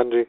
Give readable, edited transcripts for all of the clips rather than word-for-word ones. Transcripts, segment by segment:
हाँ जी।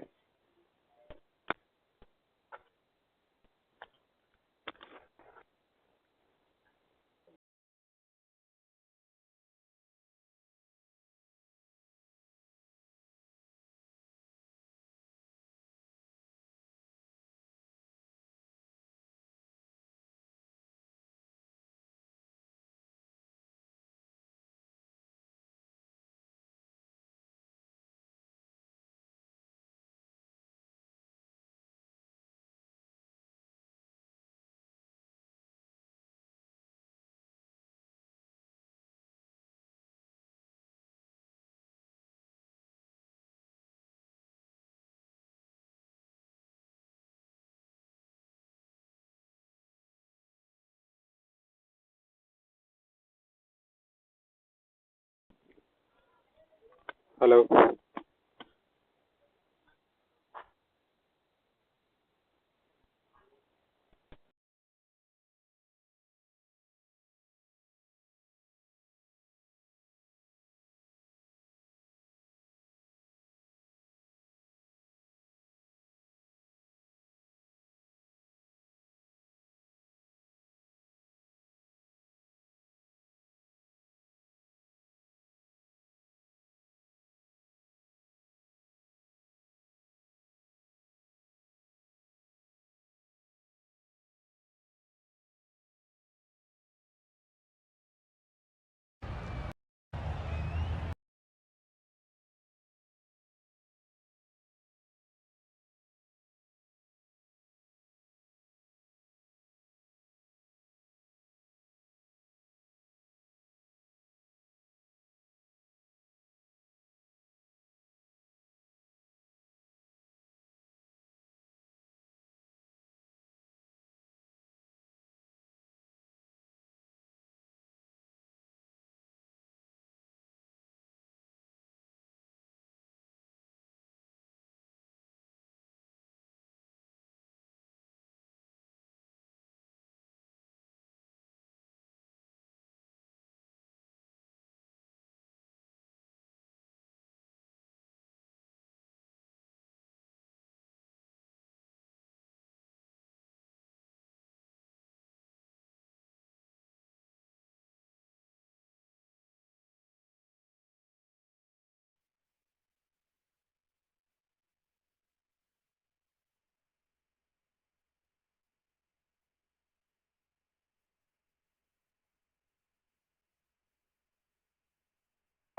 Hello.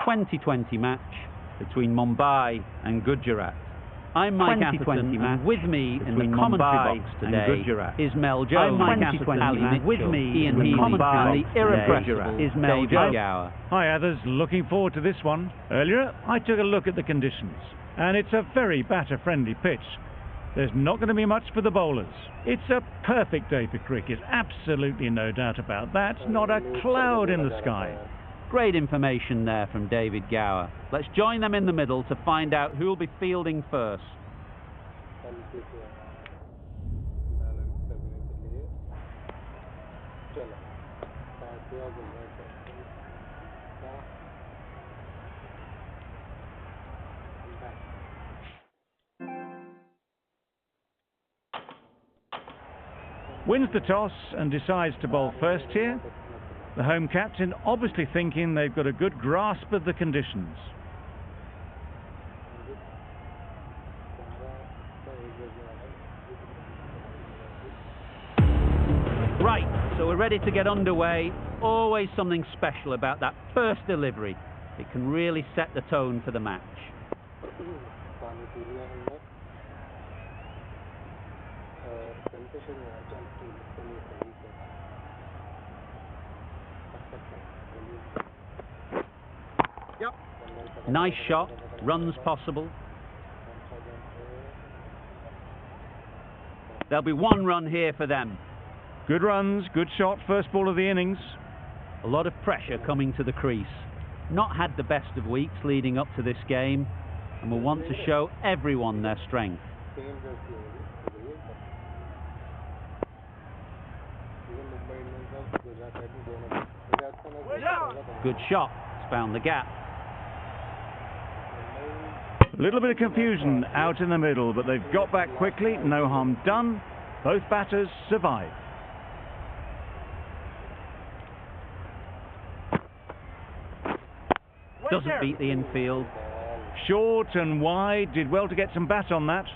Twenty match between Mumbai and Gujarat. I'm Mike Atherton, and with me in the commentary box today is Mel Jones. I'm Mike Atherton, and with me in the commentary and the irrepressible is Mel Jones. Hi others, looking forward to this one. Earlier I took a look at the conditions, and it's a very batter-friendly pitch. There's not going to be much for the bowlers. It's a perfect day for cricket, absolutely no doubt about that. Not a cloud in the sky. Great information there from David Gower. Let's join them in the middle to find out who will be fielding first. Wins the toss and decides to bowl first here. The home captain obviously thinking they've got a good grasp of the conditions. Right, so we're ready to get underway. Always something special about that first delivery. It can really set the tone for the match. Nice shot, runs possible. There'll be one run here for them. Good runs, good shot, first ball of the innings. A lot of pressure coming to the crease. Not had the best of weeks leading up to this game, and will want to show everyone their strength. Good shot, it's found the gap. A little bit of confusion out in the middle, but they've got back quickly, no harm done. Both batters survive. Doesn't beat the infield. Short and wide, did well to get some bat on that.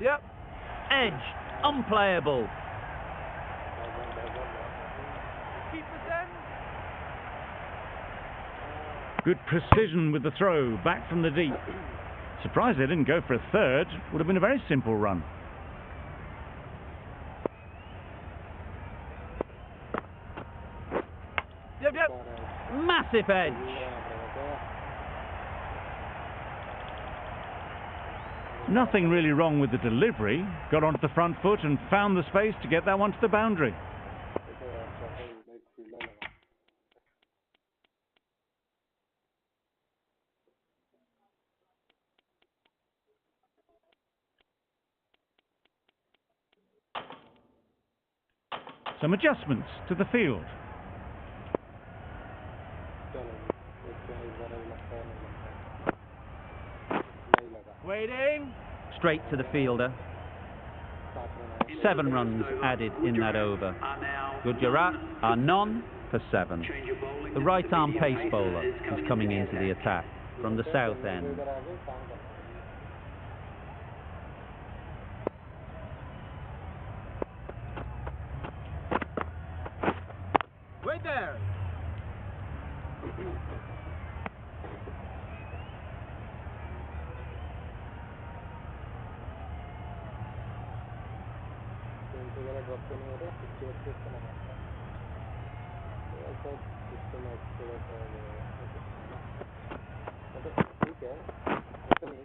Yep. Edge, unplayable. Good precision with the throw, back from the deep. Surprised they didn't go for a third. Would have been a very simple run. Yep, yep. Massive edge. Nothing really wrong with the delivery. Got onto the front foot and found the space to get that one to the boundary. Some adjustments to the field. Waiting. Straight to the fielder. 7 runs added in that over. Gujarat are none for 7. The right-arm pace bowler is coming into the attack from the south end. Wait there.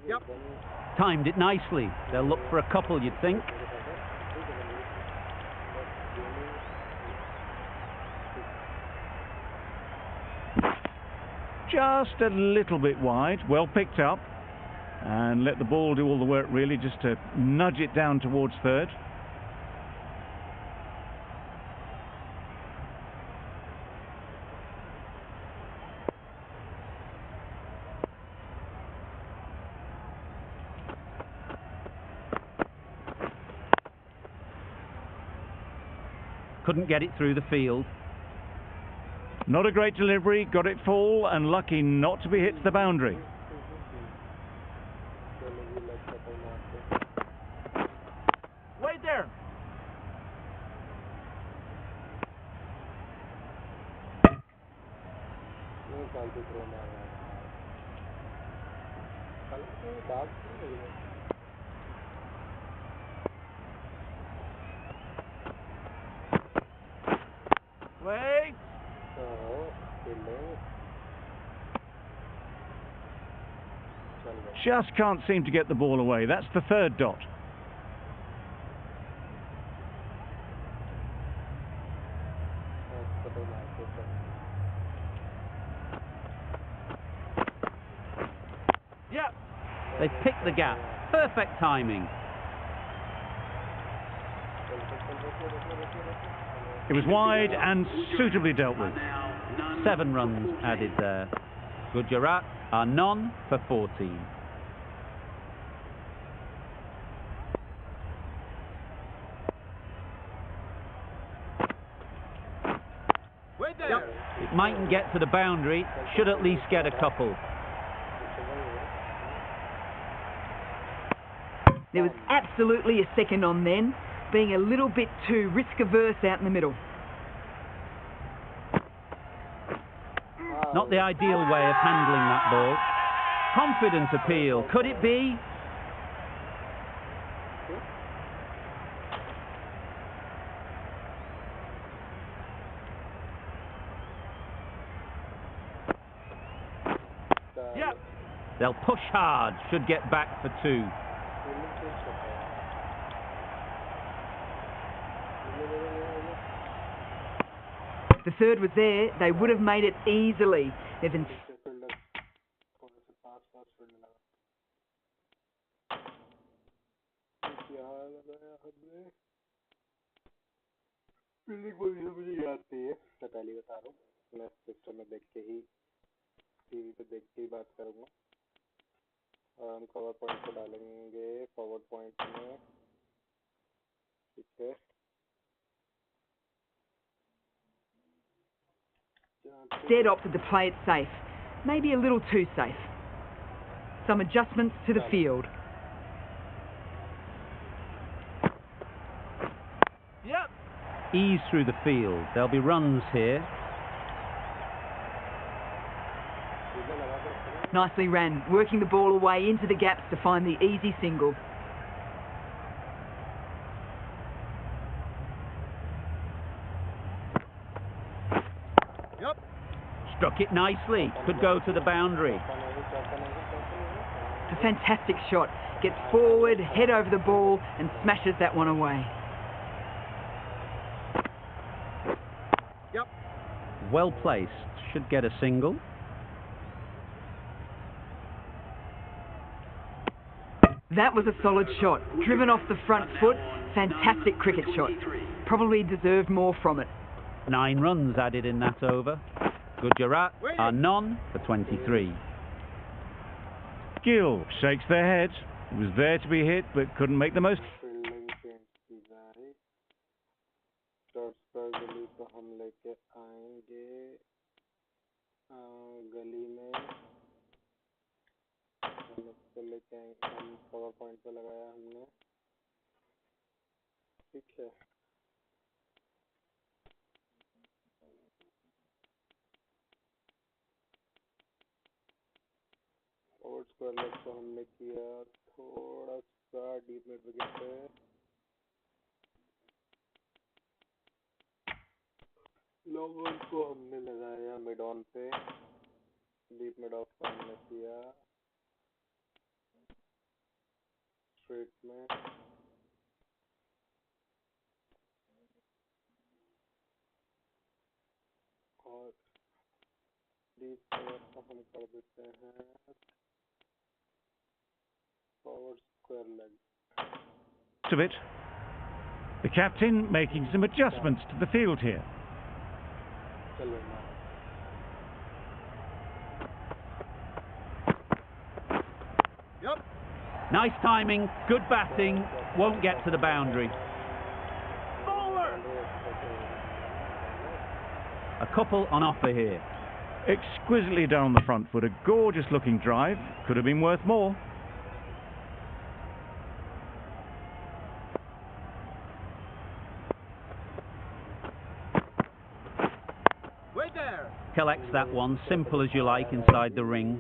Yep. Timed it nicely. They'll look for a couple, you'd think. Just a little bit wide, well picked up. And let the ball do all the work really, just to nudge it down towards third. Couldn't get it through the field. Not a great delivery, got it full and lucky not to be hit to the boundary. Wait there. Wait. Just can't seem to get the ball away. That's the third dot. Yep. They've picked the gap. Perfect timing. It was wide and suitably dealt with. 7 runs added there. Gujarat are none for 14. Yep. It mightn't get to the boundary, should at least get a couple. There was absolutely a second on then, being a little bit too risk-averse out in the middle. Not the ideal way of handling that ball. Confident appeal, could it be? Yep. They'll push hard, should get back for 2. The third was there, they would have made it easily. They've been fielding position मुझे याद नहीं है, मैं पहले बता रहा हूँ, मैं सिस्टम में देख के ही टीवी पे देख के ही बात करूँगा। और हम कवर पॉइंट को डालेंगे फॉरवर्ड पॉइंट में, ठीक है। Dead opted to play it safe, maybe a little too safe. Some adjustments to the field. Yep. Ease through the field. There'll be runs here. Nicely ran, working the ball away into the gaps to find the easy single. Yep. Struck it nicely. Could go to the boundary. It's a fantastic shot. Gets forward, head over the ball and smashes that one away. Yep. Well placed. Should get a single. That was a solid shot. Driven off the front foot. Fantastic cricket shot. Probably deserved more from it. 9 runs added in that over. Gujarat are none for 23. Gill shakes their head. It was there to be hit, but couldn't make the most. Fielding change की जाए, shots पर गली को हम लेके आएंगे, गली में हम इसको लेके आएंगे, हम कवर पॉइंट पे लगाया हमने, ठीक है। और स्क्वायर लेग को हमने किया थोड़ा सा डीप मिड विकेट पे, लॉन्ग ऑन को हमने लगाया मिड ऑन पे, डीप मिड ऑफ को हमने किया स्ट्रेट में, और डीप कवर को हम कर देते हैं forward square leg. Of it. The captain making some adjustments to the field here. Yep. Nice timing, good batting, won't get to the boundary. Bowler! A couple on offer here. Exquisitely done on the front foot, a gorgeous looking drive, could have been worth more. Collects that one, simple as you like, inside the ring.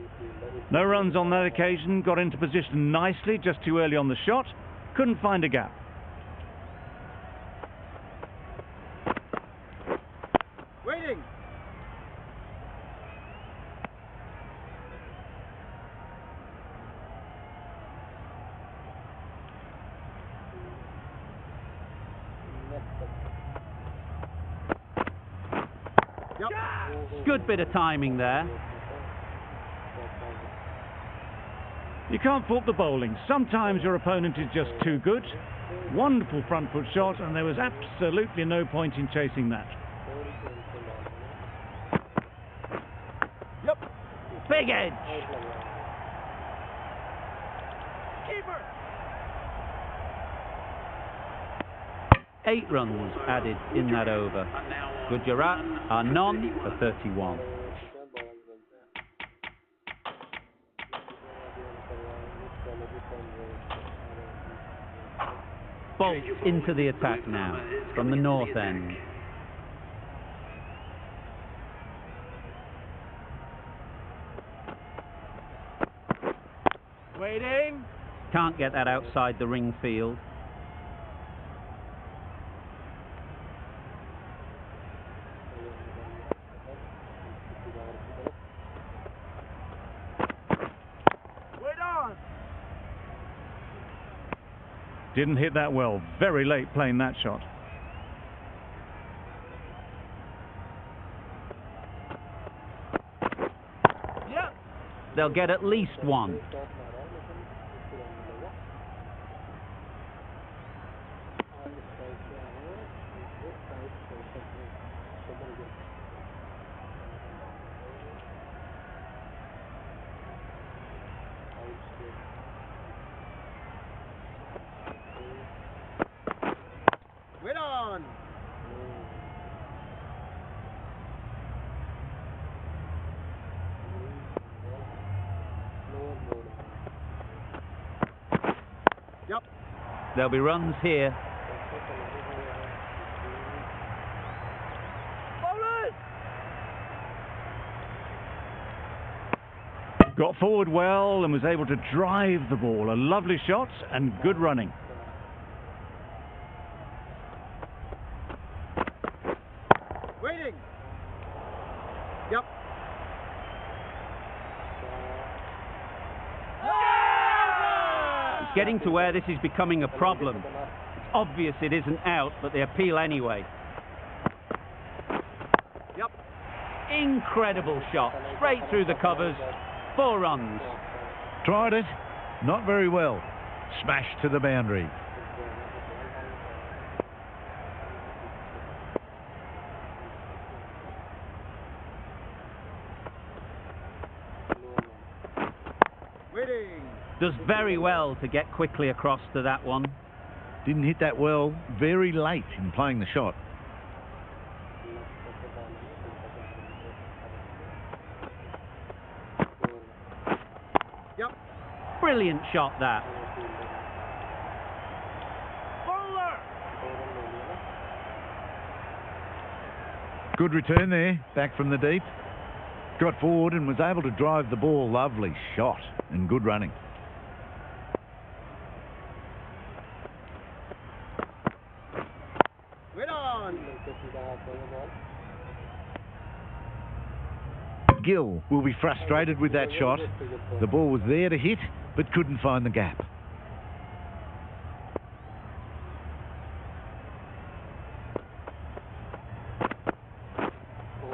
No runs on that occasion, got into position nicely, just too early on the shot, couldn't find a gap. Waiting! Yep. Good bit of timing there. You can't fault the bowling. Sometimes your opponent is just too good. Wonderful front foot shot, and there was absolutely no point in chasing that. Yep. Big edge. Keeper. 8 runs added in that over. Gujarat are none for 31. Bolt into the attack now from the north end. Waiting. Can't get that outside the ring field. Didn't hit that well. Very late playing that shot. Yep. They'll get at least one. on. Yep. There'll be runs here. Got forward well and was able to drive the ball. A lovely shot and good running. Waiting. Yep. It's getting to where this is becoming a problem. It's obvious it isn't out, but they appeal anyway. Yep. Incredible shot. Straight through the covers. 4 runs. Tried it. Not very well. Smashed to the boundary. Waiting. Does very well to get quickly across to that one. Didn't hit that well. Very late in playing the shot. Yep. Brilliant shot that. Bowler. Good return there. Back from the deep. Got forward and was able to drive the ball. Lovely shot and good running. Wait on. Gill will be frustrated with that shot. The ball was there to hit, but couldn't find the gap.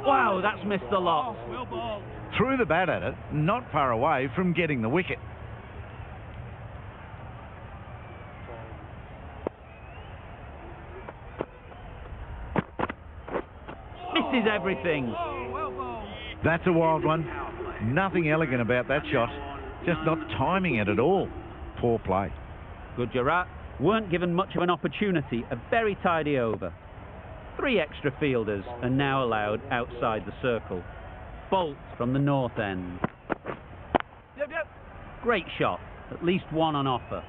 Wow, that's missed the lot. Threw the bat at it, not far away from getting the wicket. Misses everything. That's a wild one. Nothing elegant about that shot. Just not timing it at all. Poor play. Gujarat weren't given much of an opportunity. A very tidy over. 3 extra fielders are now allowed outside the circle. Bolt from the north end. Yep, yep. Great shot. At least 1 on offer.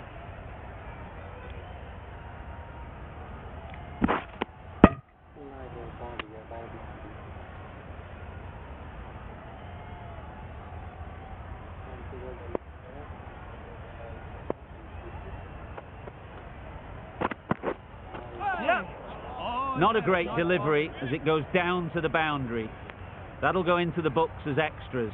Not a great delivery as it goes down to the boundary. That'll go into the books as extras.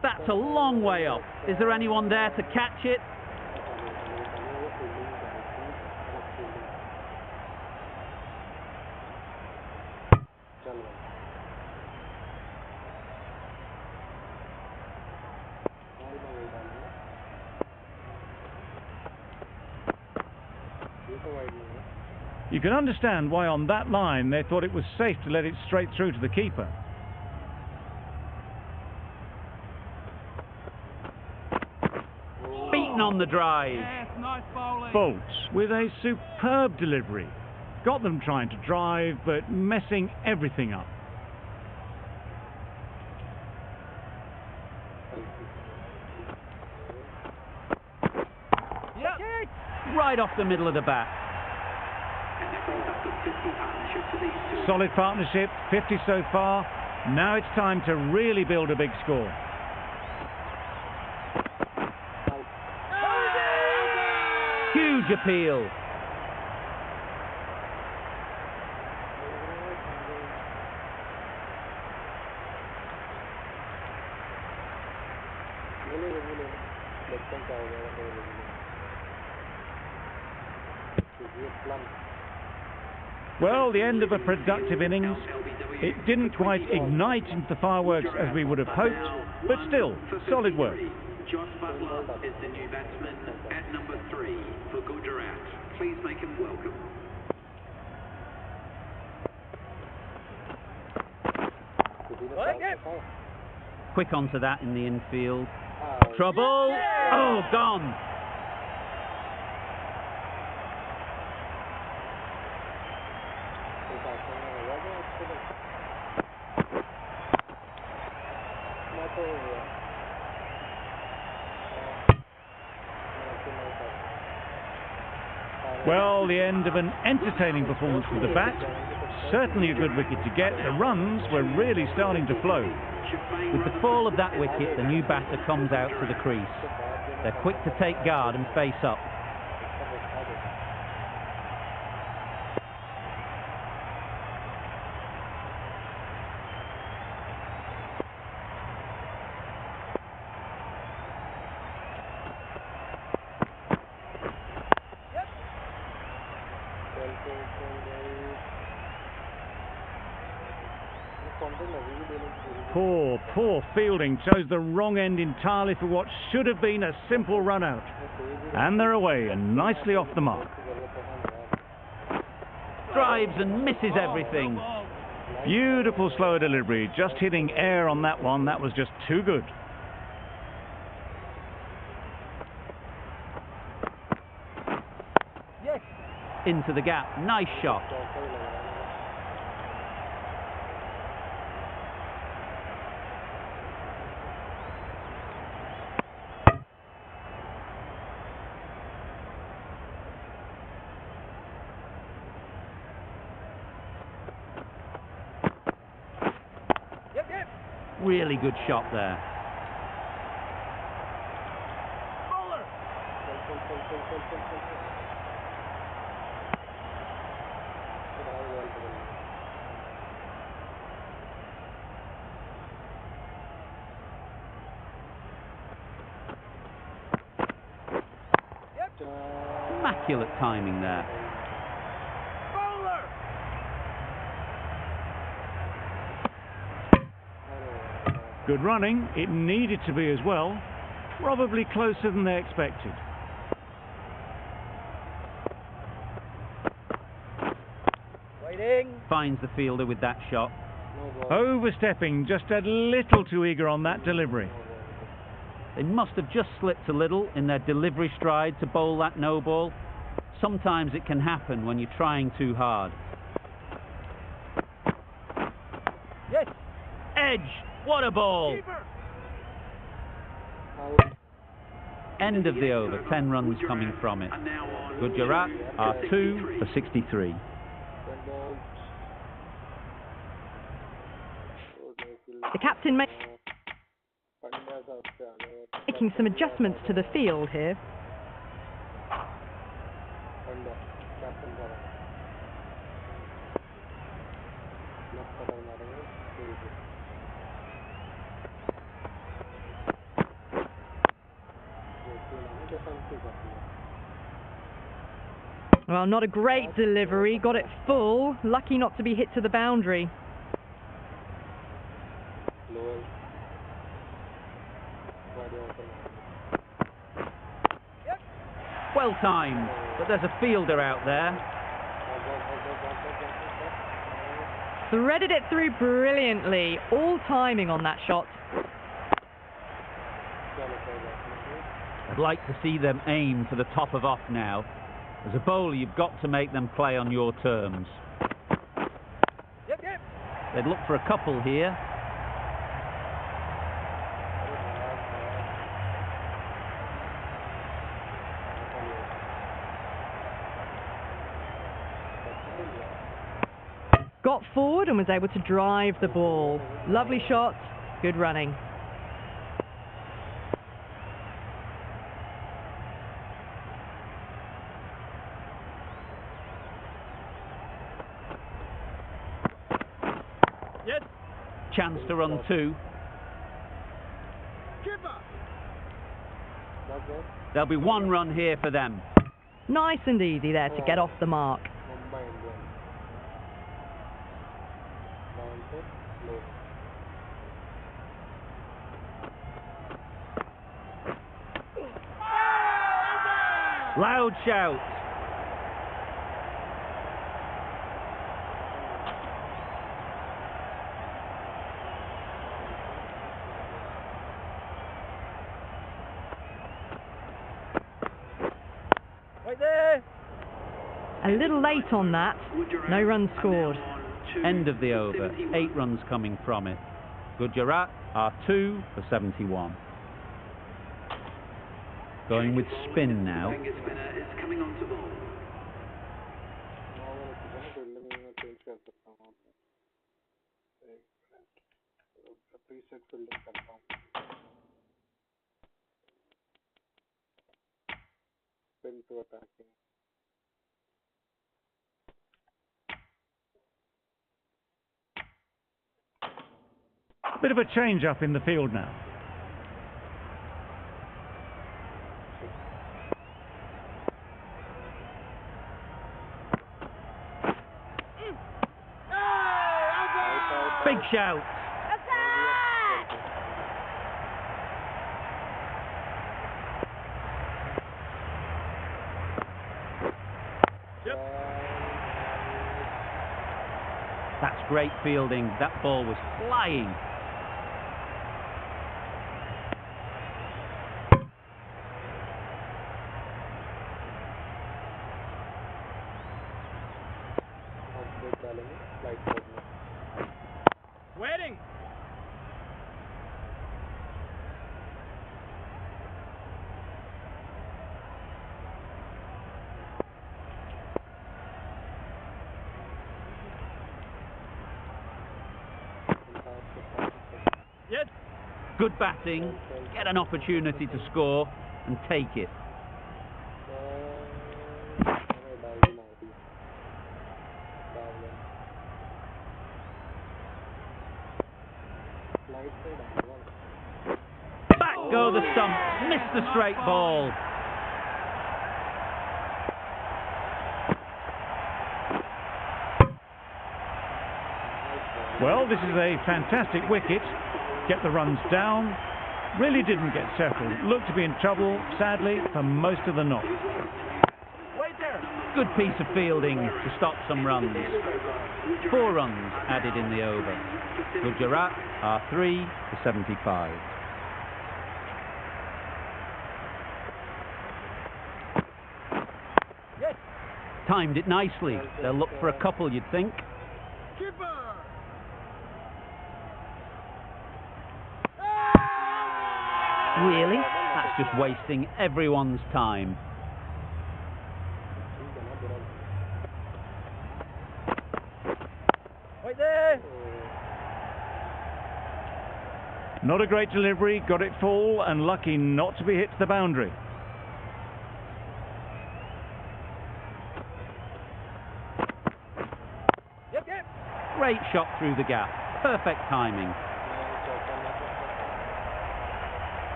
That's a long way off. Is there anyone there to catch it? You can understand why on that line they thought it was safe to let it straight through to the keeper. Beaten on the drive. Yes, nice bowling. Bolt with a superb delivery. Got them trying to drive, but messing everything up. Yep. Right off the middle of the bat. Solid partnership, 50 so far. Now it's time to really build a big score. Huge appeal. Well, the end of a productive innings. It didn't quite ignite into the fireworks as we would have hoped, but still, solid work. Josh Butler is the new batsman at number 3 for Gujarat. Please make him welcome. Quick onto that in the infield. Trouble. Oh, gone. Well, the end of an entertaining performance with the bat. Certainly a good wicket to get. The runs were really starting to flow. With the fall of that wicket, the new batter comes out to the crease. They're quick to take guard and face up. Poor fielding, chose the wrong end entirely for what should have been a simple run out. And they're away and nicely off the mark. Drives and misses everything. Beautiful slow delivery, just hitting air on that one. That was just too good. Yes. Into the gap, nice shot. Really good shot there. Immaculate timing there. Good running, it needed to be as well. Probably closer than they expected. Waiting. Finds the fielder with that shot. Overstepping, just a little too eager on that delivery. They must have just slipped a little in their delivery stride to bowl that no ball. Sometimes it can happen when you're trying too hard. Yes! Edge! What a ball! End of the over, 10 runs coming from it. Gujarat are 2 for 63. The captain making some adjustments to the field here. Well, not a great delivery, got it full, lucky not to be hit to the boundary. Well timed, but there's a fielder out there. Threaded it through brilliantly, all timing on that shot. I'd like to see them aim for the top of off now. As a bowler, you've got to make them play on your terms. They'd look for a couple here. Got forward and was able to drive the ball. Lovely shot, good running. Yes. Chance to run 2. There'll be 1 run here for them. Nice and easy there to get off the mark. Mumbai Indians. Loud shout. Right there. A little late on that, no runs scored. End of the over, 8 runs coming from it. Gujarat are 2 for 71. Going with spin now. कर सकता हूँ एक minute preset fielding करता हूँ spin to attacking Bit of a change up in the field now. Big shout. That's great fielding. That ball was flying. Waiting. Yes. Good batting. Get an opportunity to score and take it. Back go the stumps. Missed the straight ball. Well, this is a fantastic wicket. Get the runs down. Really didn't get settled. Looked to be in trouble, sadly, for most of the knock. Wait there. Good piece of fielding to stop some runs. 4 runs added in the over. Gujarat are 3 for 75. Yes. Timed it nicely. They'll look for a couple, you'd think. Keeper. Really? That's just wasting everyone's time. Wait there. Not a great delivery, got it full and lucky not to be hit to the boundary. Yep, yep. Great shot through the gap. Perfect timing.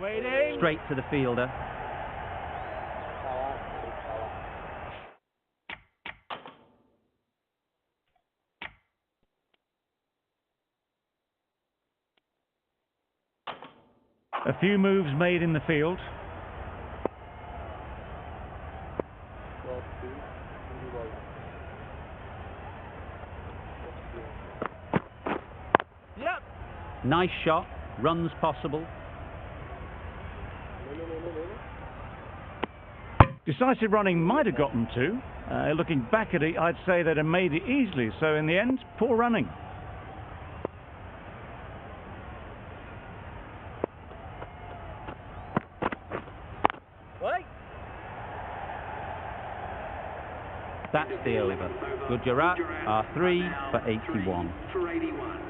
Waiting. Straight to the fielder. A few moves made in the field. Yep. Nice shot. Runs possible. Decisive running might have gotten 2. Looking back at it, I'd say they'd have made it easily. So in the end, poor running. Wait. That's the over. Gujarat are 3 for 81. For 81.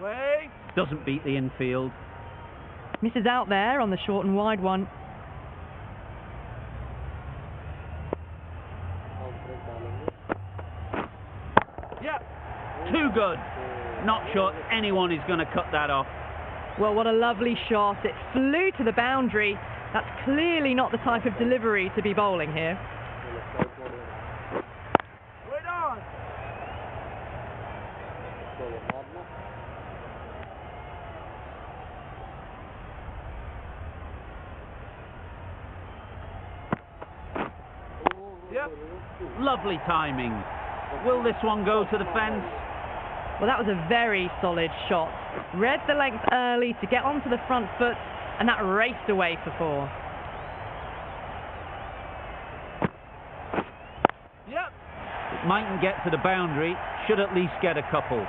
Wait. Doesn't beat the infield. Misses out there on the short and wide one. Yep. Too good. Not sure anyone is going to cut that off. Well, what a lovely shot. It flew to the boundary. That's clearly not the type of delivery to be bowling here. Wait on. Yep. Lovely timing. Will this one go to the fence? Well, that was a very solid shot. Read the length early to get onto the front foot and that raced away for 4. Yep. It mightn't get to the boundary, should at least get a couple.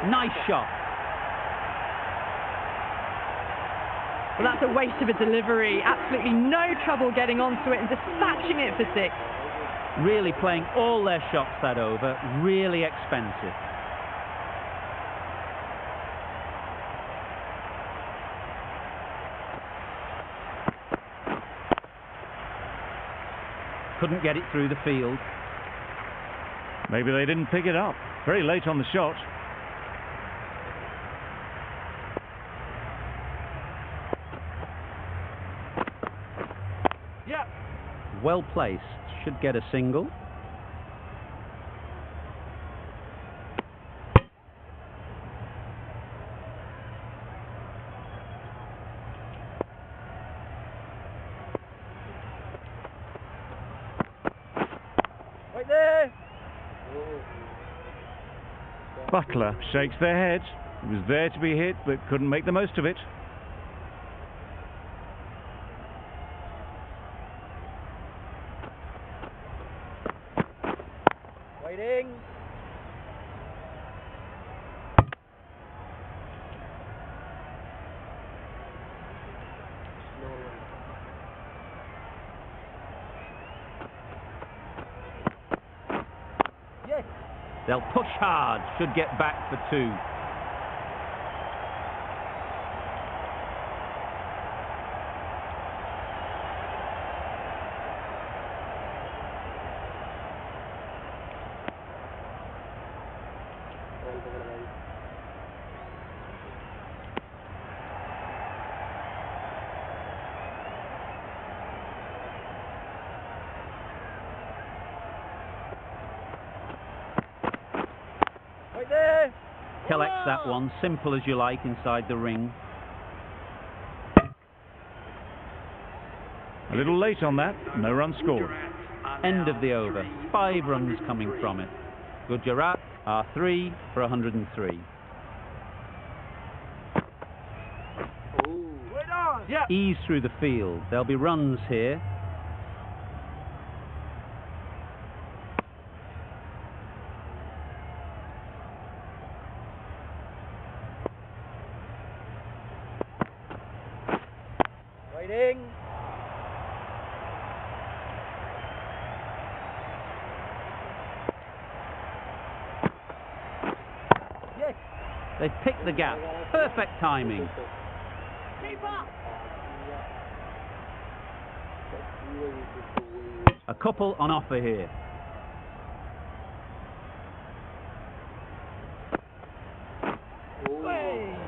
Nice shot. Well, that's a waste of a delivery. Absolutely no trouble getting onto it and dispatching it for 6. Really playing all their shots that over. Really expensive. Couldn't get it through the field. Maybe they didn't pick it up. Very late on the shot. Yeah. Well placed. Should get a single. Right there. Butler shakes their head. It was there to be hit, but couldn't make the most of it. Waiting. Yes. They'll push hard. Should get back for 2. Right there. Collects that one, simple as you like, inside the ring. A little late on that. No run scored. End of the over. 5 runs coming from it. Gujarat are 3 for 103. Yeah. Ease through the field. There'll be runs here. Waiting. Yes. They've picked the gap. Perfect timing. A couple on offer here.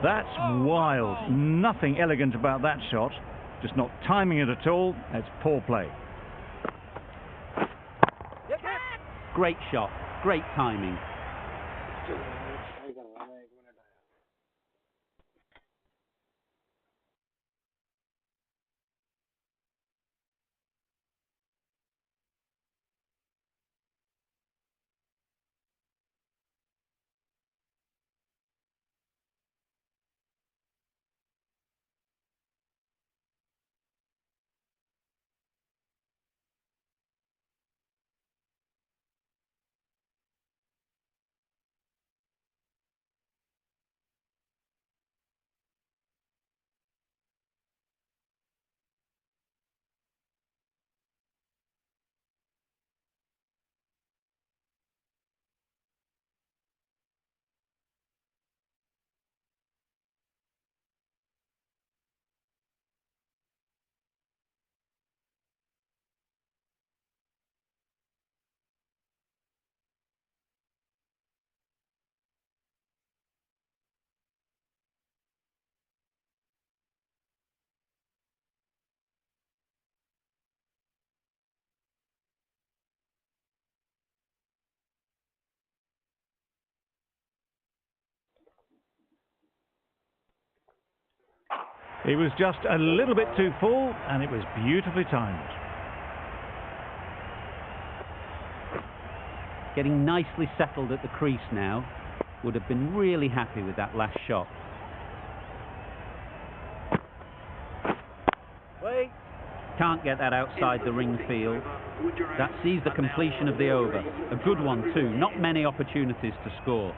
That's wild. Nothing elegant about that shot. Just not timing it at all. That's poor play. Great shot. Great timing. He was just a little bit too full, and it was beautifully timed. Getting nicely settled at the crease now. Would have been really happy with that last shot. Wait. Can't get that outside the ring field. That sees the completion of the over. A good one too. Not many opportunities to score.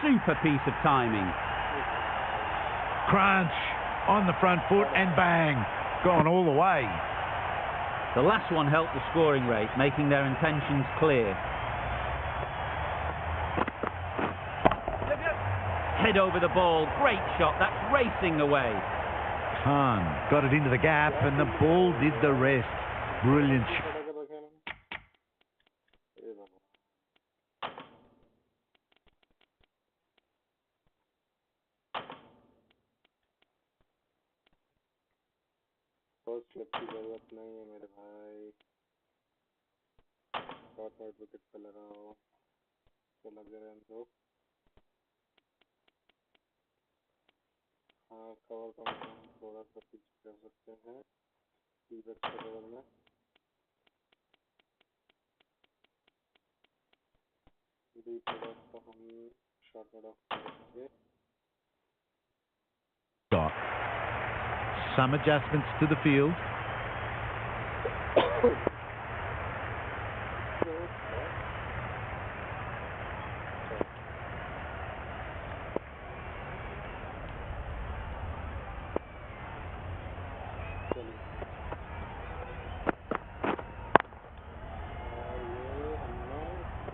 Super piece of timing. Crunch on the front foot and bang, gone all the way. The last one helped the scoring rate, making their intentions clear. Head over the ball, great shot, that's racing away. Khan got it into the gap and the ball did the rest. Brilliant shot. Slip की जरूरत नहीं है मेरे भाई short wide wicket पे लगाओ तो लगे रहे दो हाँ कवर का हम थोड़ा सा पीछे कर सकते हैं टीबैक के बगल में डीप मिड को हम शॉर्ट वाइड ऑफ करेंगे Some adjustments to the field.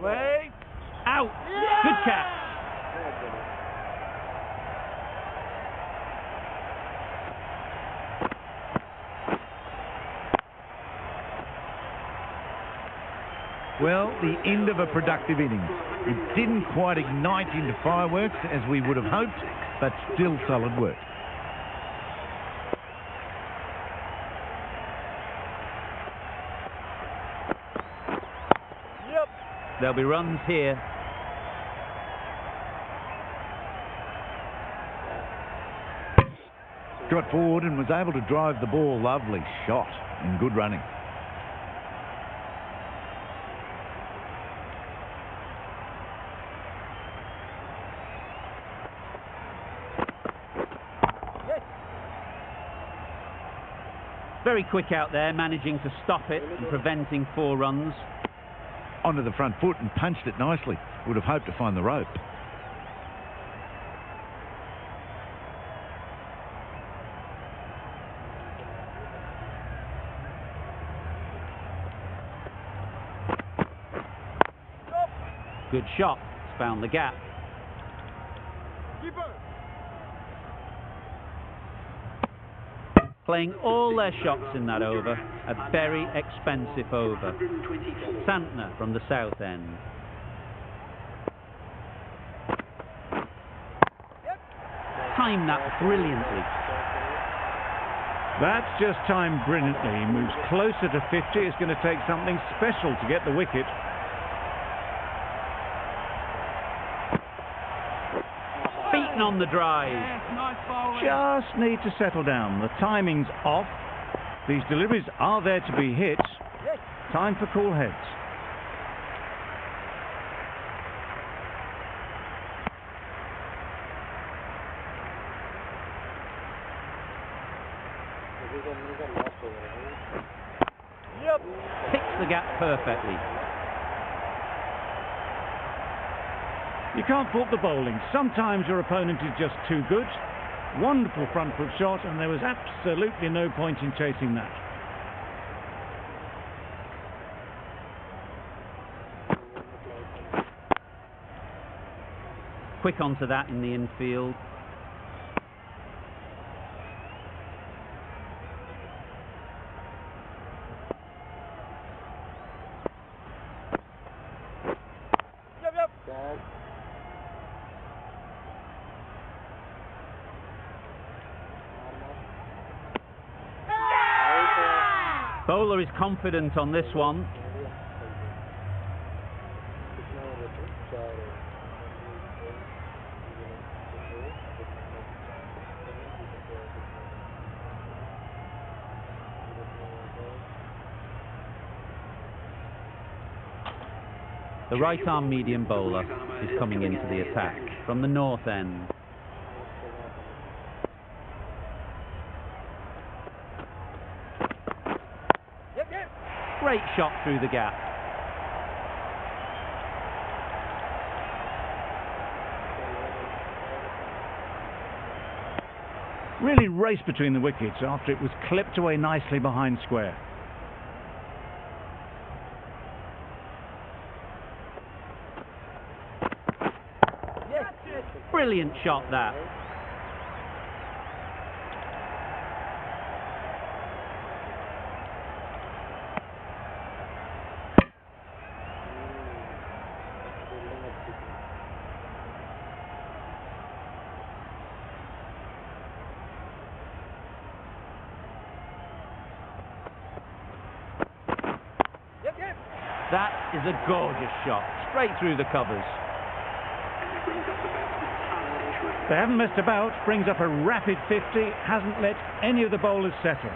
Wait! Out! Yeah! Good catch! Well, the end of a productive innings. It didn't quite ignite into fireworks as we would have hoped, but still solid work. Yep. There'll be runs here. Got forward and was able to drive the ball. Lovely shot and good running. Very quick out there, managing to stop it and preventing 4 runs. Onto the front foot and punched it nicely. Would have hoped to find the rope. Good shot, it's found the gap. Playing all their shots in that over, a very expensive over. Santner from the south end. Timed that brilliantly. That's just timed brilliantly. He moves closer to 50. It's going to take something special to get the wicket. Beaten on the drive. Just need to settle down. The timing's off. These deliveries are there to be hit. Time for cool heads. Yep. Picks the gap perfectly. You can't fault the bowling. Sometimes your opponent is just too good. Wonderful front foot shot, and there was absolutely no point in chasing that. Quick onto that in the infield. Bowler is confident on this one. The right-arm medium bowler is coming into the attack from the north end. Great shot through the gap. Really raced between the wickets after it was clipped away nicely behind square. Brilliant shot that. That is a gorgeous shot, straight through the covers. They haven't messed about, brings up a rapid 50, hasn't let any of the bowlers settle.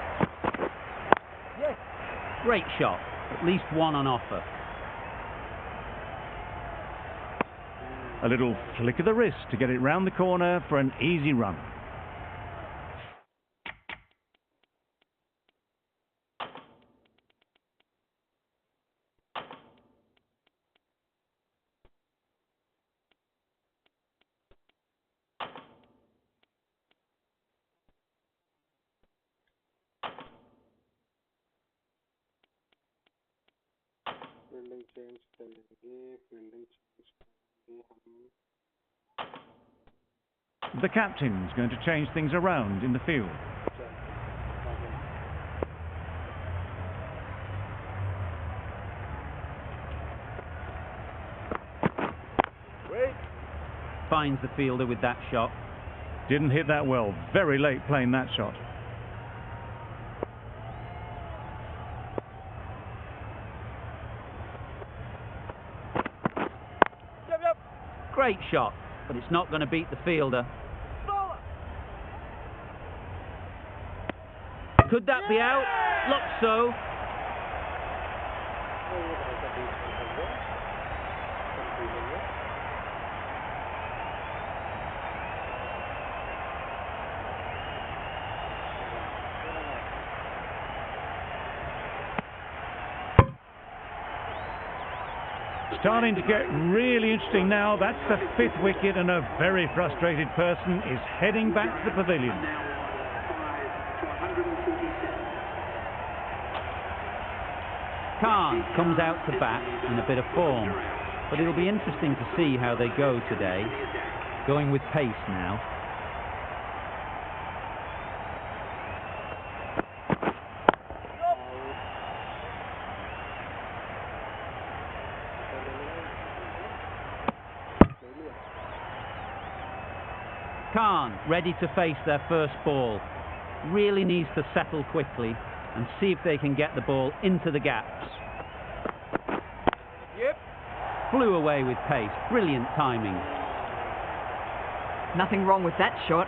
Great shot, at least one on offer. A little flick of the wrist to get it round the corner for an easy run. Fielding change करेंगे हम। The captain's going to change things around in the field. Finds the fielder with that shot. Didn't hit that well, very late playing that shot. Great shot, but it's not going to beat the fielder. Could that be out? Looks so. Starting to get really interesting now. That's the 5th wicket and a very frustrated person is heading back to the pavilion. Khan comes out to bat in a bit of form, but it'll be interesting to see how they go today. Going with pace now. Khan ready to face their first ball. Really needs to settle quickly and see if they can get the ball into the gaps. Flew away with pace. Brilliant timing. Nothing wrong with that shot.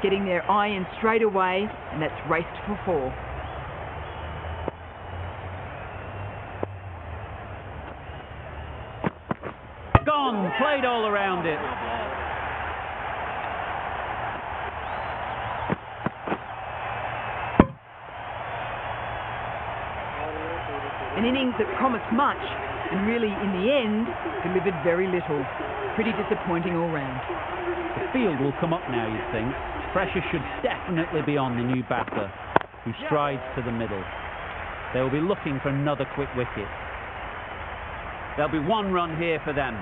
Getting their eye in straight away, and that's raced for 4. Gone. Played all around it. An innings that promised much, and really, in the end, delivered very little. Pretty disappointing all round. The field will come up now, you'd think. Pressure should definitely be on the new batter, who strides to the middle. They will be looking for another quick wicket. There'll be 1 run here for them.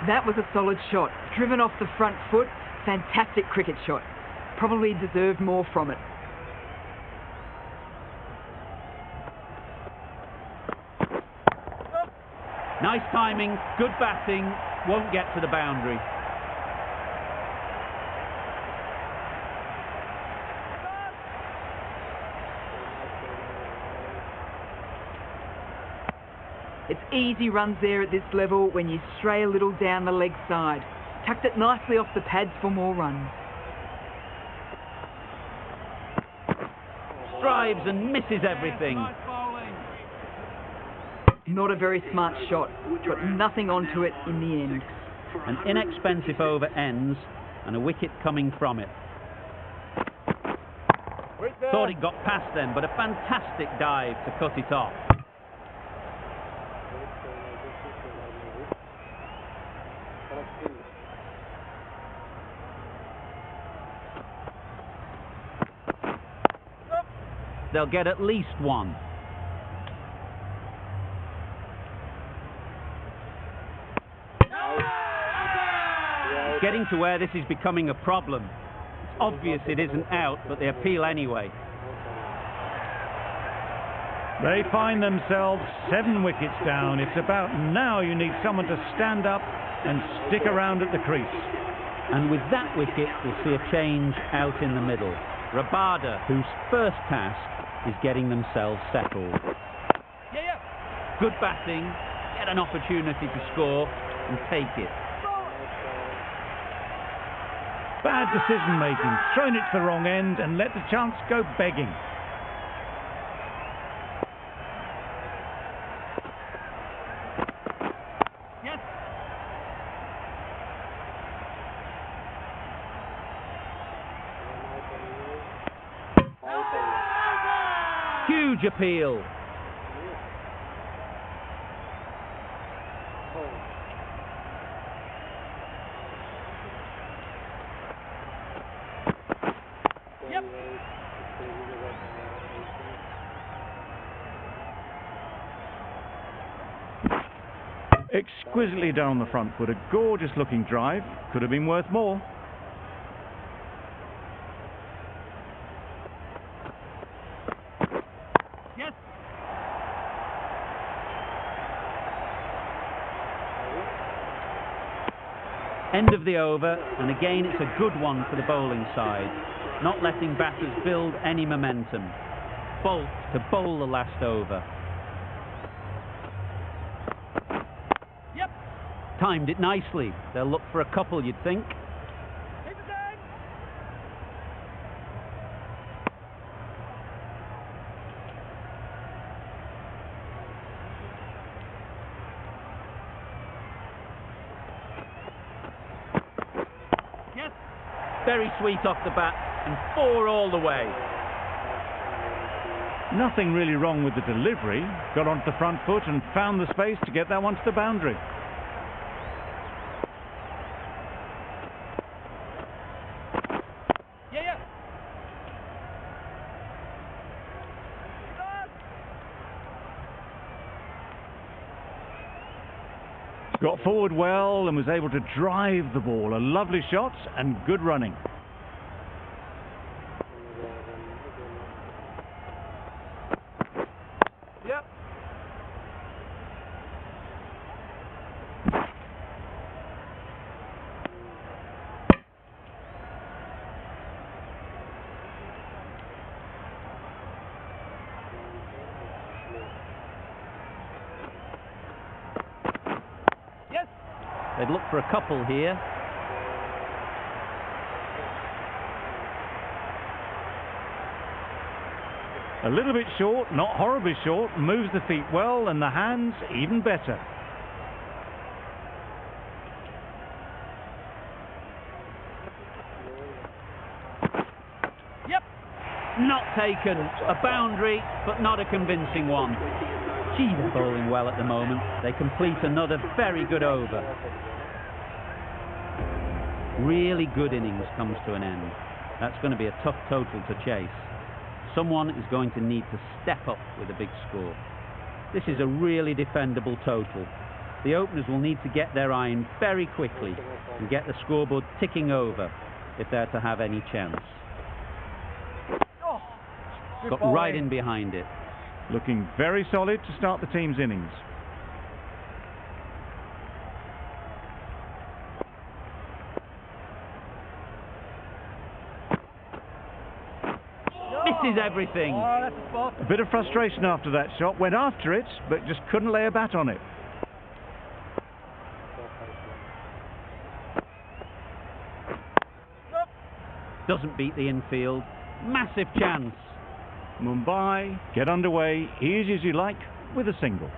That was a solid shot. Driven off the front foot. Fantastic cricket shot. Probably deserved more from it. Nice timing, good batting, won't get to the boundary. It's easy runs there at this level when you stray a little down the leg side. Tucked it nicely off the pads for more runs. Drives and misses everything. Not a very smart shot. Got nothing onto it in the end. An inexpensive over ends and a wicket coming from it. Thought it got past them, but a fantastic dive to cut it off. They'll get at least one. It's getting to where this is becoming a problem. It's obvious it isn't out, but they appeal anyway. They find themselves 7 wickets down. It's about now you need someone to stand up and stick around at the crease. And with that wicket, we'll see a change out in the middle. Rabada, whose first task is getting themselves settled. Good batting, get an opportunity to score and take it. Bad decision making, thrown it to the wrong end and let the chance go begging. Huge appeal. Exquisitely down the front foot, a gorgeous looking drive. Could have been worth more. End of the over, and again it's a good one for the bowling side. Not letting batters build any momentum. Bolt to bowl the last over. Timed it nicely. They'll look for a couple, you'd think. Very sweet off the bat, and 4 all the way. Nothing really wrong with the delivery. Got onto the front foot and found the space to get that one to the boundary. Got forward well and was able to drive the ball. A lovely shot and good running. They'd look for a couple here. A little bit short, not horribly short, moves the feet well and the hands even better. Not taken. A boundary, but not a convincing one. Gee, they're bowling well at the moment. They complete another very good over. Really good innings comes to an end. That's going to be a tough total to chase. Someone is going to need to step up with a big score. This is a really defendable total. The openers will need to get their iron very quickly and get the scoreboard ticking over if they're to have any chance. Got right in behind it. Looking very solid to start the team's innings. Misses everything. A bit of frustration after that shot. Went after it, but just couldn't lay a bat on it. Doesn't beat the infield. Massive chance. Mumbai get underway easy as you like with a single.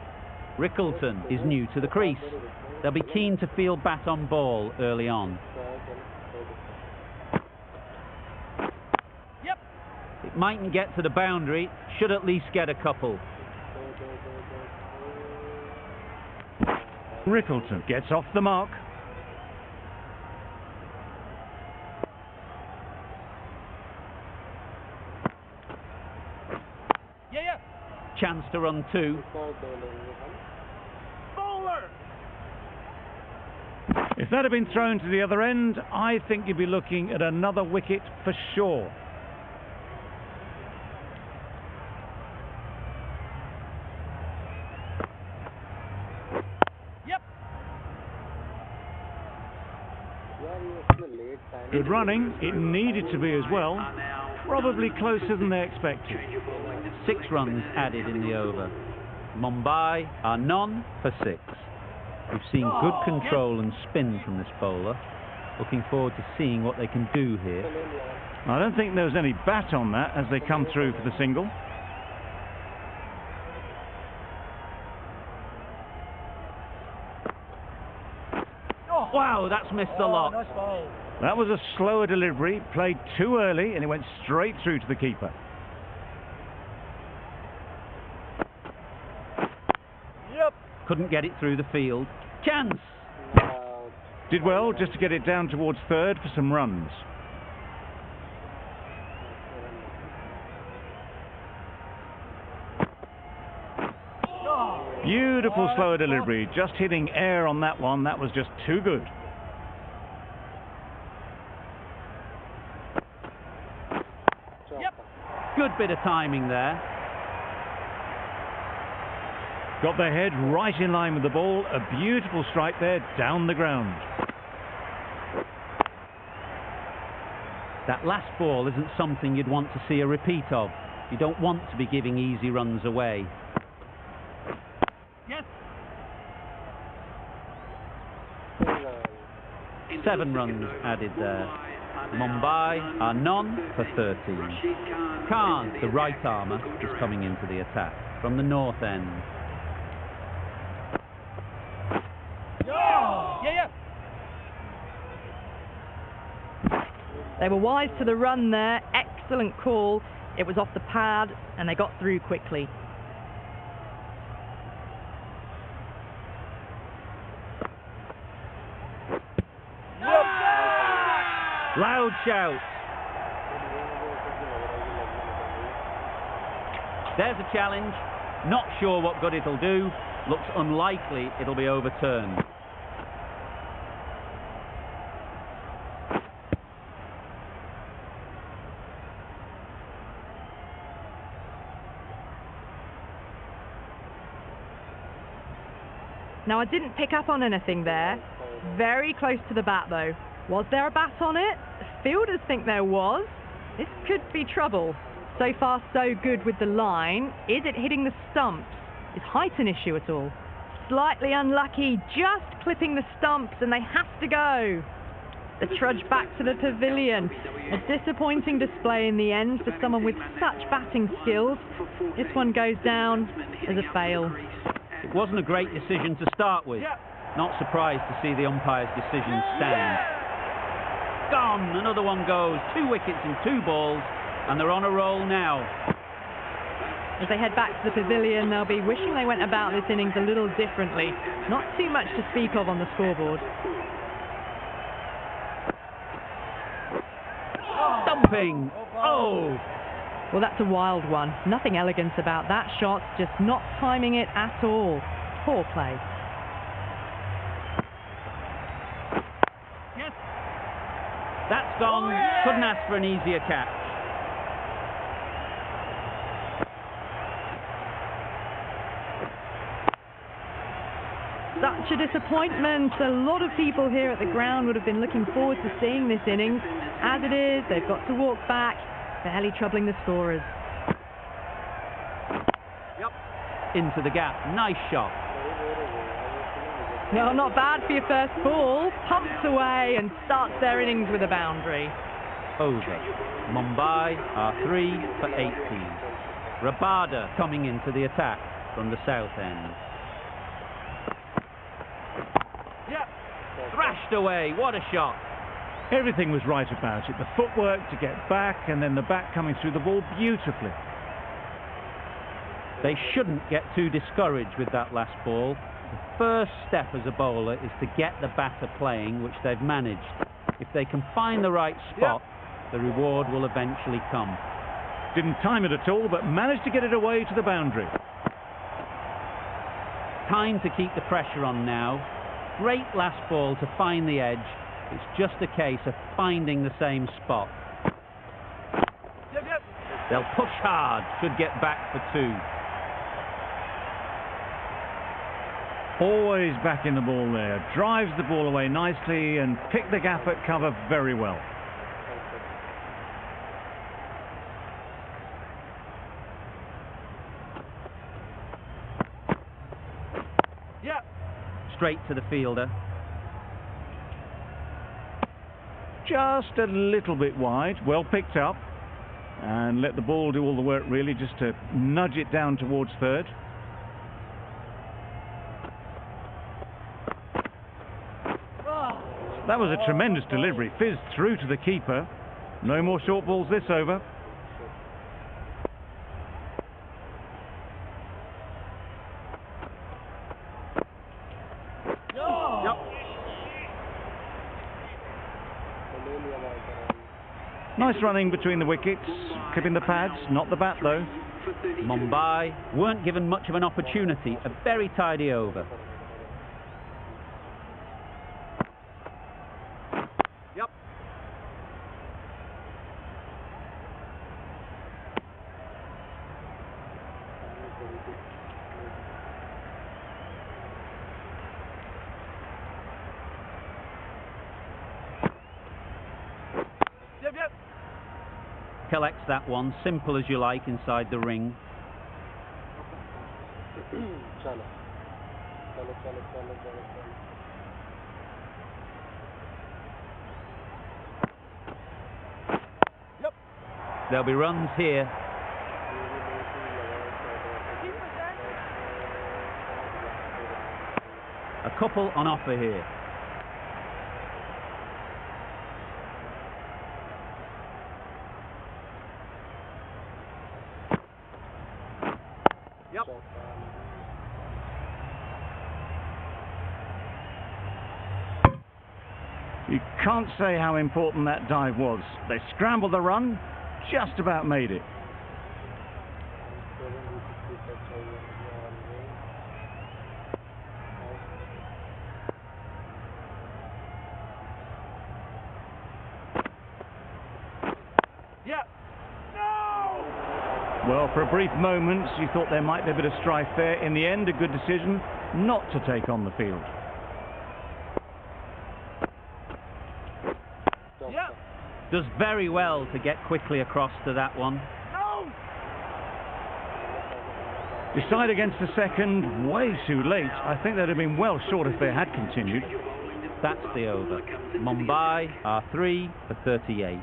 Rickleton is new to the crease. They'll be keen to field bat on ball early on. Yep. It mightn't get to the boundary, should at least get a couple. Rickleton gets off the mark. Yeah. Chance to run two. Bowler. If that had been thrown to the other end, I think you'd be looking at another wicket for sure. Yep. Good running. It needed to be as well. Probably closer than they expected. 6 runs added in the over. Mumbai are none for 6. We've seen good control and spin from this bowler. Looking forward to seeing what they can do here. I don't think there was any bat on that as they come through for the single. Wow, that's missed the lot. That was a slower delivery, played too early, and it went straight through to the keeper. Yep. Couldn't get it through the field. Chance! Did well just to get it down towards third for some runs. Beautiful slower delivery, just hitting air on that one. That was just too good. Yep. Good bit of timing there. Got their head right in line with the ball. A beautiful strike there down the ground. That last ball isn't something you'd want to see a repeat of. You don't want to be giving easy runs away. Yes. 7 runs added there. Mumbai are none for 13. Khan, the right armour, is coming into the attack from the north end. Yeah. They were wise to the run there. Excellent call. It was off the pad and they got through quickly. Loud shout. There's a challenge. Not sure what good it'll do. Looks unlikely it'll be overturned. Now I didn't pick up on anything there. Very close to the bat though. Was there a bat on it? Fielders think there was. This could be trouble. So far so good with the line. Is it hitting the stumps? Is height an issue at all? Slightly unlucky, just clipping the stumps and they have to go. They trudge back to the pavilion. A disappointing display in the end for someone with such batting skills. This one goes down as a fail. It wasn't a great decision to start with. Not surprised to see the umpire's decision stand. Gone! Another one goes. 2 wickets in 2 balls, and they're on a roll now. As they head back to the pavilion, they'll be wishing they went about this innings a little differently. Not too much to speak of on the scoreboard. Thumping! Oh! Well, that's a wild one. Nothing elegant about that shot, just not timing it at all. Poor play. Yes. That's gone. Couldn't ask for an easier catch. Such a disappointment. A lot of people here at the ground would have been looking forward to seeing this innings. As it is, they've got to walk back. barely troubling the scorers. Yep. Into the gap. Nice shot. No, not bad for your first ball. Pumps away and starts their innings with a boundary. Over. Mumbai are 3 for 18. Rabada coming into the attack from the south end. Yep. Thrashed away. What a shot. Everything was right about it. The footwork to get back and then the bat coming through the ball beautifully. They shouldn't get too discouraged with that last ball. The first step as a bowler is to get the batter playing, which they've managed. If they can find the right spot, the reward will eventually come. Didn't time it at all, but managed to get it away to the boundary. Time to keep the pressure on now. Great last ball to find the edge. It's just a case of finding the same spot. They'll push hard, should get back for 2. Always back in the ball there. Drives the ball away nicely and picked the gap at cover very well. Yep. Straight to the fielder. Just a little bit wide. Well picked up. And let the ball do all the work really, just to nudge it down towards third. That was a tremendous delivery. Fizzed through to the keeper. No more short balls this over. Yep. Nice running between the wickets. Clipping the pads, not the bat though. Mumbai weren't given much of an opportunity. A very tidy over. Yep. Yep. Collects that one, simple as you like, inside the ring. Yep. There'll be runs here. A couple on offer here. Yep. You can't say how important that dive was. They scrambled the run, just about made it. Yep. Well, for a brief moment, you thought there might be a bit of strife there. In the end, a good decision not to take on the field. Yep. Does very well to get quickly across to that one. Decide against the second, way too late. I think they'd have been well short if they had continued. That's the over. Mumbai are 3 for 38.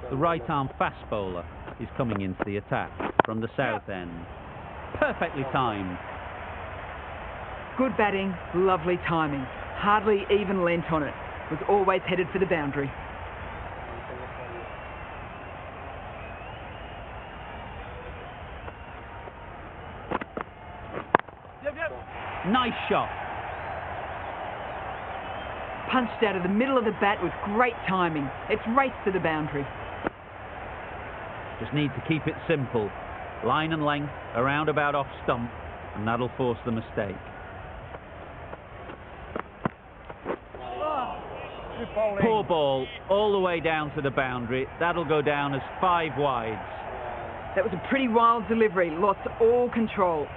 The right-arm fast bowler is coming into the attack from the south end. Perfectly timed. Good batting, lovely timing. Hardly even lent on it. Was always headed for the boundary. Nice shot. Punched out of the middle of the bat with great timing. It's raced to the boundary. Just need to keep it simple. Line and length, around about off stump, and that'll force the mistake. Poor ball, all the way down to the boundary. That'll go down as 5 wides. That was a pretty wild delivery. Lost all control.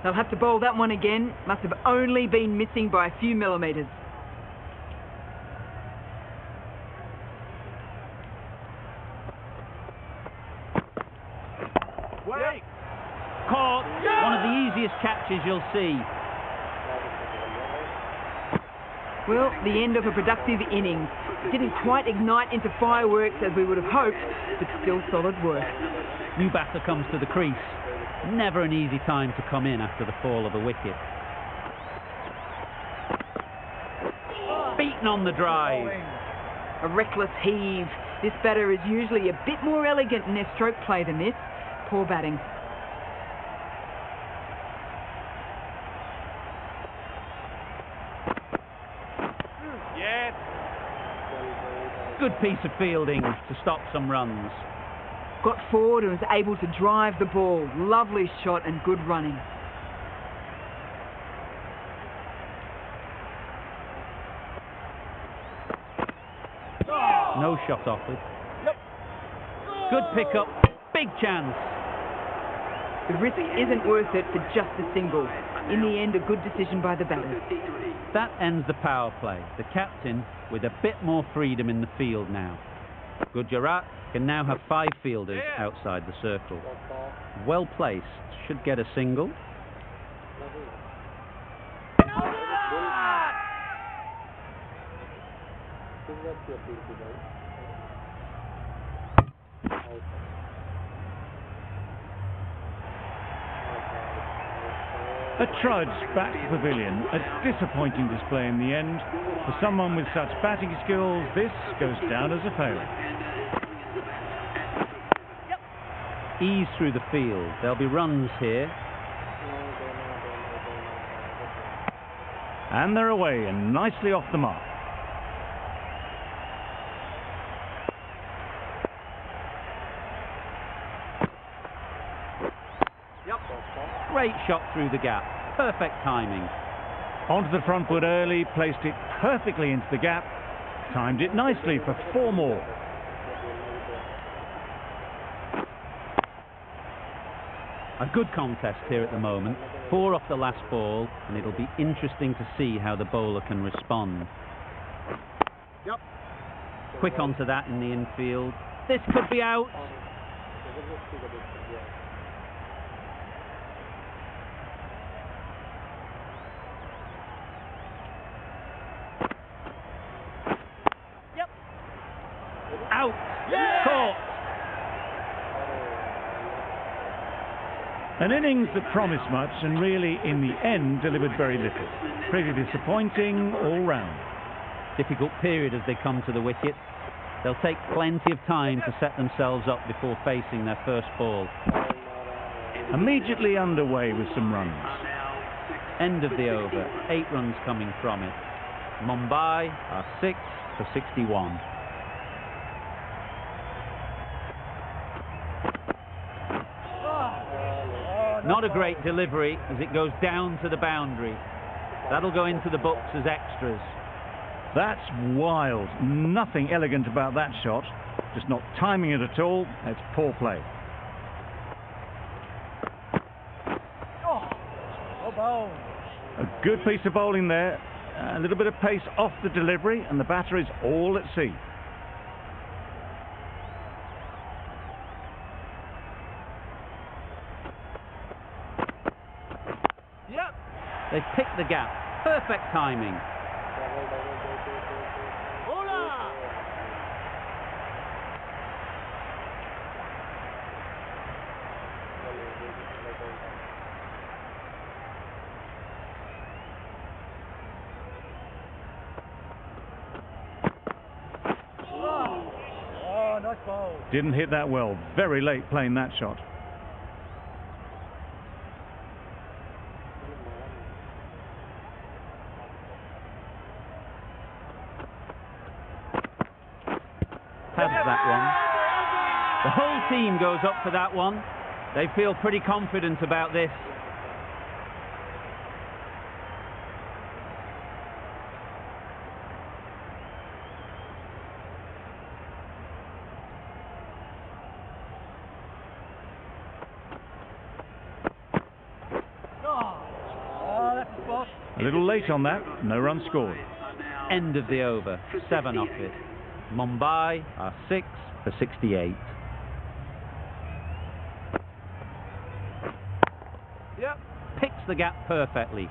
They'll have to bowl that one again. Must have only been missing by a few millimetres. Caught. One of the easiest catches you'll see. Well, the end of a productive innings. It didn't quite ignite into fireworks as we would have hoped, but still solid work. New batter comes to the crease. Never an easy time to come in after the fall of a wicket. Beaten on the drive. A reckless heave. This batter is usually a bit more elegant in their stroke play than this. Poor batting. Good piece of fielding to stop some runs. Got forward and was able to drive the ball. Lovely shot and good running. No shot offered. Good pickup. Big chance. The risk isn't worth it for just a single. In the end, a good decision by the batters. That ends the power play. The captain with a bit more freedom in the field now. Gujarat can now have 5 fielders outside the circle. Well placed. Should get a single. A trudge back to the pavilion, a disappointing display in the end. For someone with such batting skills, this goes down as a failure. Ease through the field. There'll be runs here. And they're away and nicely off the mark. Great shot through the gap. Perfect timing. Onto the front foot early, placed it perfectly into the gap. Timed it nicely for 4 more. A good contest here at the moment. 4 off the last ball, and it'll be interesting to see how the bowler can respond. Quick onto that in the infield. This could be out. Out. Caught. An innings that promised much and really, in the end, delivered very little. Pretty disappointing all round. Difficult period as they come to the wicket. They'll take plenty of time to set themselves up before facing their first ball. Immediately underway with some runs. End of the over. 8 runs coming from it. Mumbai are 6 for 61. Not a great delivery as it goes down to the boundary. That'll go into the books as extras. That's wild. Nothing elegant about that shot. Just not timing it at all. It's poor play. A good piece of bowling there. A little bit of pace off the delivery, and the batter is all at sea. They've picked the gap. Perfect timing. Nice ball. Didn't hit that well. Very late playing that shot. Has that one. The whole team goes up for that one. They feel pretty confident about this. A little late on that, no run scored. End of the over, 7 off it. Mumbai are 6 for 68. Yep, picks the gap perfectly.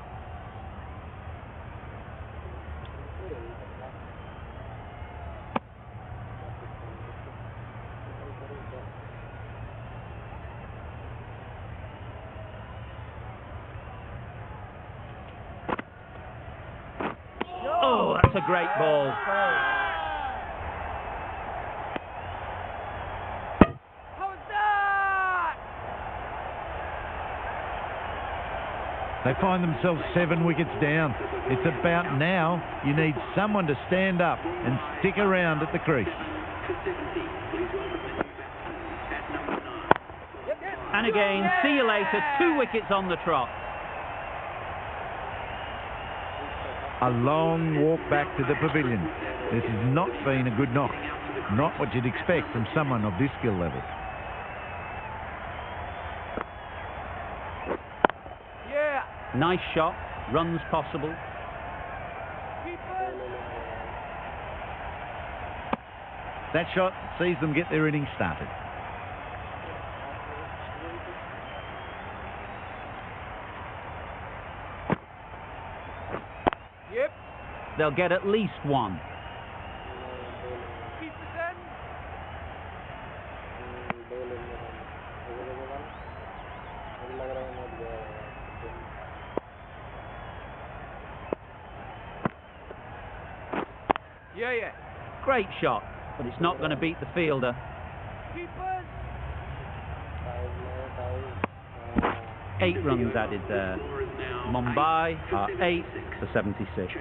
Oh, that's a great ball. They find themselves 7 wickets down. It's about now you need someone to stand up and stick around at the crease. And again, see you later, 2 wickets on the trot. A long walk back to the pavilion. This has not been a good knock. Not what you'd expect from someone of this skill level. Nice shot, runs possible. That shot sees them get their innings started. Yep. They'll get at least 1. Yeah. Great shot, but it's not going to beat the fielder. 8 runs added there. Mumbai are 8 for 76.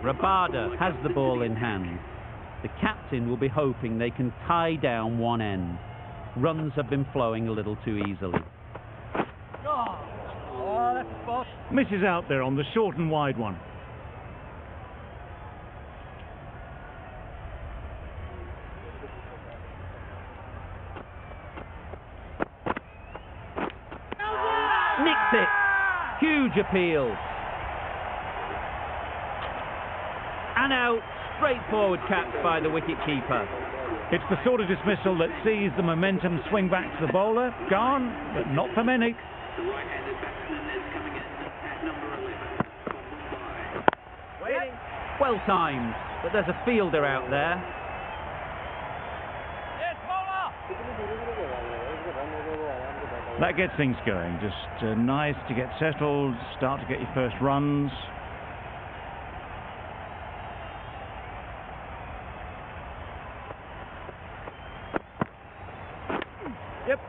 Rabada has the ball in hand. The captain will be hoping they can tie down one end. Runs have been flowing a little too easily. Misses out there on the short and wide one. Nicks it. Huge appeal. And out. Straightforward catch by the wicket-keeper. It's the sort of dismissal that sees the momentum swing back to the bowler. Gone, but not for many. The right-handed batsman is coming in at number 11 from Mumbai. Waiting. Well timed, but there's a fielder out there. That gets things going. Just nice to get settled, start to get your first runs. Yep.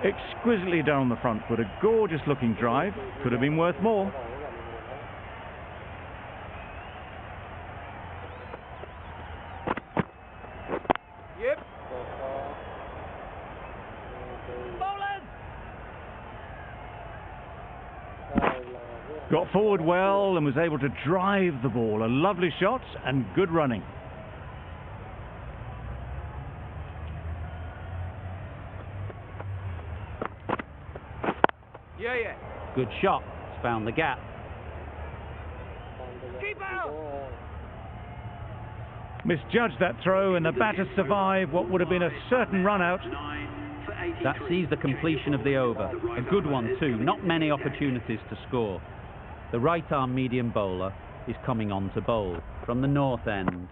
Exquisitely down the front foot. A gorgeous looking drive. Could have been worth more. Yep. Got forward well and was able to drive the ball. A lovely shot and good running. Yeah. Good shot. It's found the gap. Keep out! Misjudged that throw and the batter survived what would have been a certain run out. That sees the completion of the over. A good one too. Not many opportunities to score. The right-arm medium bowler is coming on to bowl from the north end.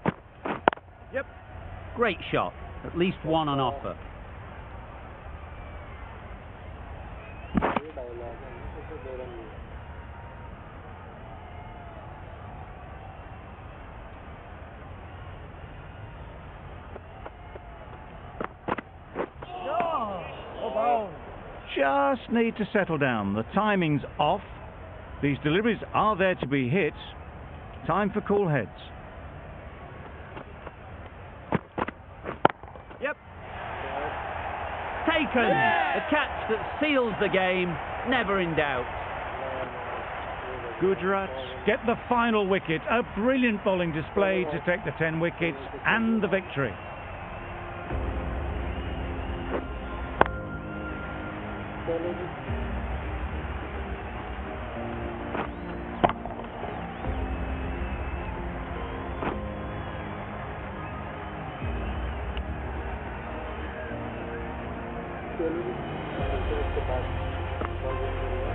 Yep. Great shot. At least one on offer. Just need to settle down. The timing's off. These deliveries are there to be hit. Time for cool heads. Yep. Taken. A catch that seals the game. Never in doubt. Gujarat get the final wicket. A brilliant bowling display to take the 10 wickets and the victory. 12 minutes to bat was in the